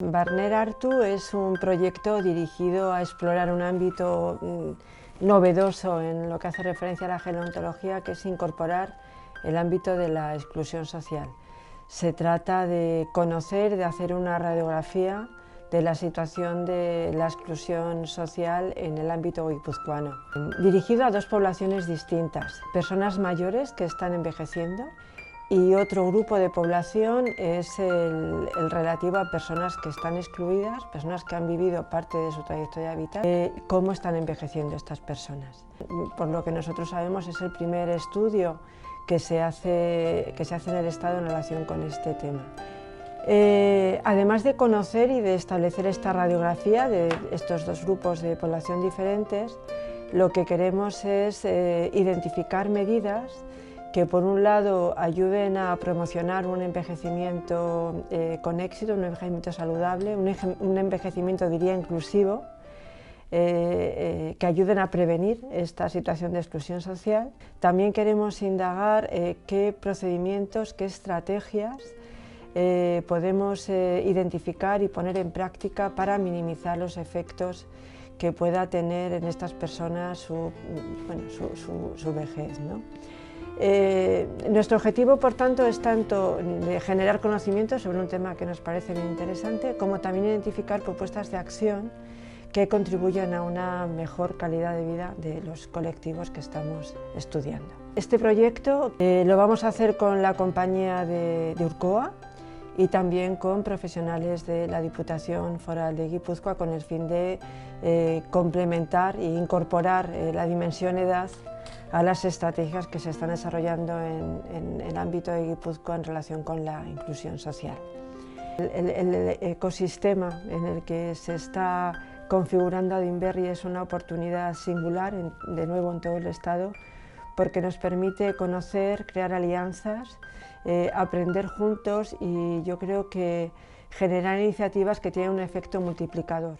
Barner Artu es un proyecto dirigido a explorar un ámbito novedoso en lo que hace referencia a la gerontología, que es incorporar el ámbito de la exclusión social. Se trata de conocer, de hacer una radiografía de la situación de la exclusión social en el ámbito guipuzcoano, dirigido a dos poblaciones distintas: personas mayores que están envejeciendo, y otro grupo de población es el relativo a personas que están excluidas, personas que han vivido parte de su trayectoria vital. ¿Cómo están envejeciendo estas personas? Por lo que nosotros sabemos, es el primer estudio que se hace en el Estado en relación con este tema. Además de conocer y de establecer esta radiografía de estos dos grupos de población diferentes, lo que queremos es identificar medidas que, por un lado, ayuden a promocionar un envejecimiento con éxito, un envejecimiento saludable, un envejecimiento, diría, inclusivo, que ayuden a prevenir esta situación de exclusión social. También queremos indagar qué procedimientos, qué estrategias podemos identificar y poner en práctica para minimizar los efectos que pueda tener en estas personas su vejez, ¿no? Nuestro objetivo, por tanto, es tanto de generar conocimiento sobre un tema que nos parece bien interesante, como también identificar propuestas de acción que contribuyan a una mejor calidad de vida de los colectivos que estamos estudiando. Este proyecto lo vamos a hacer con la compañía de Urkoa y también con profesionales de la Diputación Foral de Guipúzcoa, con el fin de complementar e incorporar la dimensión edad a las estrategias que se están desarrollando en el ámbito de Guipúzcoa en relación con la inclusión social. El ecosistema en el que se está configurando Adinberri es una oportunidad singular, de nuevo en todo el Estado, porque nos permite conocer, crear alianzas, aprender juntos y yo creo que generar iniciativas que tienen un efecto multiplicador.